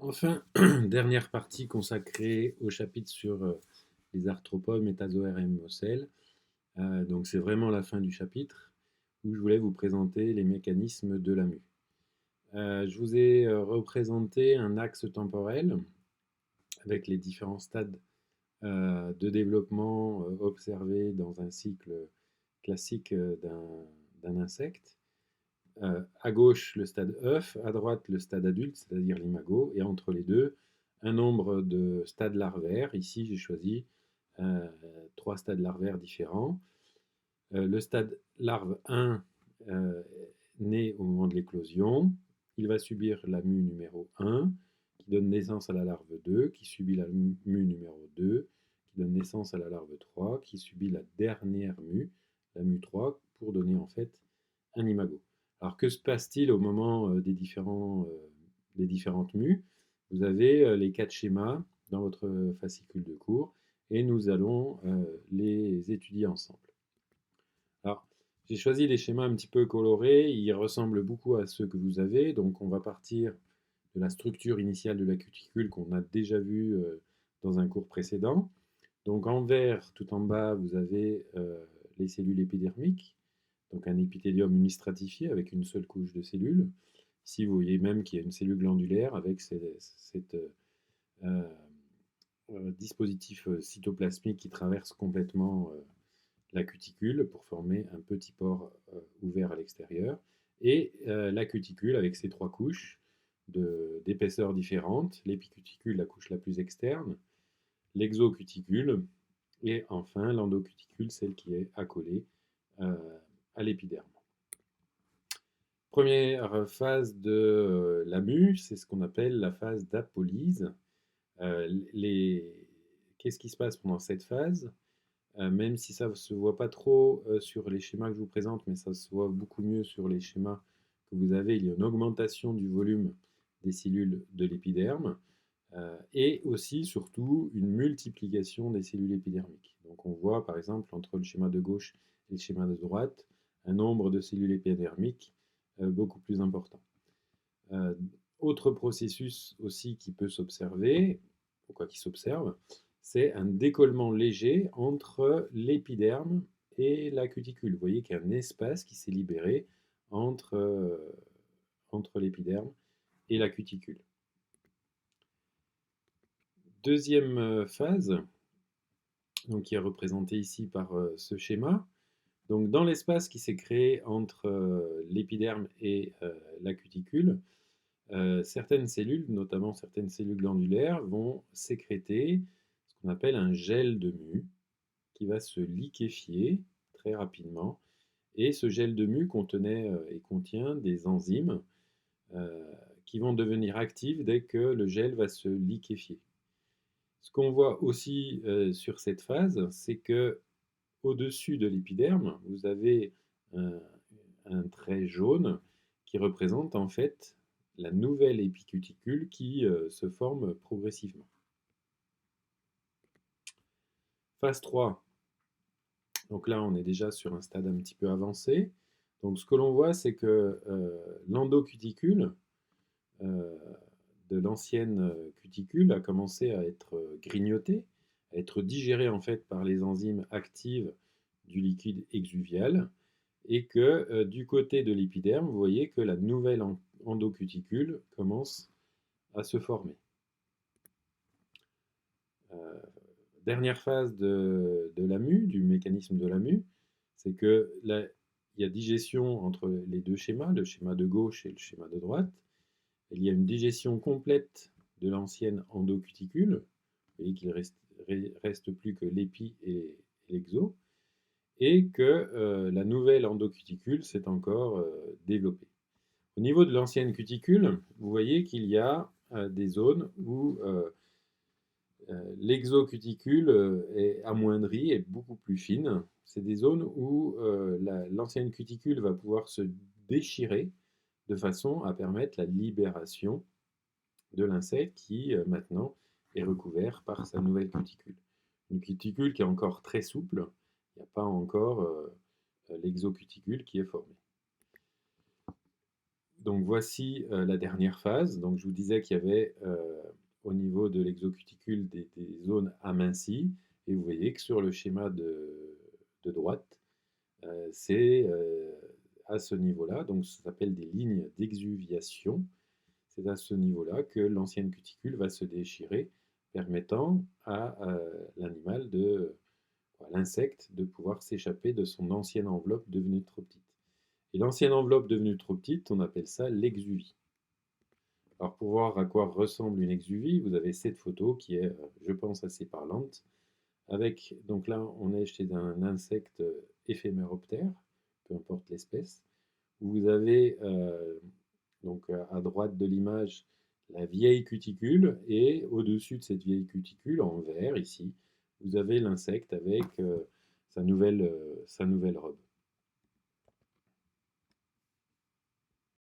Enfin, dernière partie consacrée au chapitre sur les arthropodes, métazoaires et mosels. Donc c'est vraiment la fin du chapitre où je voulais vous présenter les mécanismes de la mue. Je vous ai représenté un axe temporel avec les différents stades de développement observés dans un cycle classique d'un insecte. À gauche, le stade œuf, à droite, le stade adulte, c'est-à-dire l'imago, et entre les deux, un nombre de stades larvaires. Ici, j'ai choisi euh, trois stades larvaires différents. Le stade larve 1 euh, naît au moment de l'éclosion. Il va subir la mue numéro 1, qui donne naissance à la larve 2, qui subit la mue numéro 2, qui donne naissance à la larve 3, qui subit la dernière mue, la mue 3, pour donner en fait un imago. Alors que se passe-t-il au moment des différentes mues? Vous avez les quatre schémas dans votre fascicule de cours et nous allons les étudier ensemble. Alors, j'ai choisi des schémas un petit peu colorés, ils ressemblent beaucoup à ceux que vous avez, donc on va partir de la structure initiale de la cuticule qu'on a déjà vue dans un cours précédent. Donc en vert, tout en bas, vous avez les cellules épidermiques, donc un épithélium unistratifié avec une seule couche de cellules. Ici, vous voyez même qu'il y a une cellule glandulaire avec cette euh, dispositif cytoplasmique qui traverse complètement la cuticule pour former un petit pore ouvert à l'extérieur, et la cuticule avec ses trois couches d'épaisseur différentes, l'épicuticule, la couche la plus externe, l'exocuticule, et enfin l'endocuticule, celle qui est accolée euh, à l'épiderme. Première phase de la mue, c'est ce qu'on appelle la phase d'apolyse. Euh, les... Qu'est-ce qui se passe pendant cette phase? Même si ça ne se voit pas trop sur les schémas que je vous présente, mais ça se voit beaucoup mieux sur les schémas que vous avez, il y a une augmentation du volume des cellules de l'épiderme et aussi, surtout, une multiplication des cellules épidermiques. Donc on voit par exemple entre le schéma de gauche et le schéma de droite un nombre de cellules épidermiques beaucoup plus important. Euh, Autre processus aussi qui peut s'observer, ou quoi qui s'observe, c'est un décollement léger entre l'épiderme et la cuticule. Vous voyez qu'il y a un espace qui s'est libéré entre l'épiderme et la cuticule. Deuxième phase, donc qui est représentée ici par ce schéma. Donc dans l'espace qui s'est créé entre l'épiderme et la cuticule, certaines cellules, notamment certaines cellules glandulaires, vont sécréter ce qu'on appelle un gel de mue qui va se liquéfier très rapidement. Et ce gel de mue contenait et contient des enzymes euh, qui vont devenir actives dès que le gel va se liquéfier. Ce qu'on voit aussi sur cette phase, c'est que au-dessus de l'épiderme, vous avez un, un trait jaune qui représente en fait la nouvelle épicuticule qui se forme progressivement. Phase 3, donc là on est déjà sur un stade un petit peu avancé. Donc ce que l'on voit, c'est que l'endocuticule euh, de l'ancienne cuticule a commencé à être grignotée, à être digérée en fait par les enzymes actives du liquide exuvial, et que du côté de l'épiderme, vous voyez que la nouvelle endocuticule commence à se former. Euh, Dernière phase de la mue, du mécanisme de la mue, c'est que là, il y a digestion entre les deux schémas, le schéma de gauche et le schéma de droite. Il y a une digestion complète de l'ancienne endocuticule. Vous voyez qu'il reste plus que l'épi et l'exo, et que la nouvelle endocuticule s'est encore développée. Au niveau de l'ancienne cuticule, vous voyez qu'il y a des zones où l'exocuticule est amoindrie, est beaucoup plus fine. C'est des zones où l'ancienne cuticule va pouvoir se déchirer de façon à permettre la libération de l'insecte qui maintenant est recouvert par sa nouvelle cuticule. Une cuticule qui est encore très souple, il n'y a pas encore l'exocuticule qui est formée. Donc voici la dernière phase. Donc je vous disais qu'il y avait au niveau de l'exocuticule des zones amincies. Et vous voyez que sur le schéma de droite, c'est à ce niveau-là, donc ça s'appelle des lignes d'exuviation. C'est à ce niveau-là que l'ancienne cuticule va se déchirer, permettant à l'animal à l'insecte de pouvoir s'échapper de son ancienne enveloppe devenue trop petite. Et l'ancienne enveloppe devenue trop petite, on appelle ça l'exuvie. Alors pour voir à quoi ressemble une exuvie, vous avez cette photo qui est, je pense, assez parlante. Avec, donc là, on est chez un insecte éphéméroptère, peu importe l'espèce. Vous avez donc à droite de l'image la vieille cuticule et au-dessus de cette vieille cuticule, en vert ici, vous avez l'insecte avec sa nouvelle robe.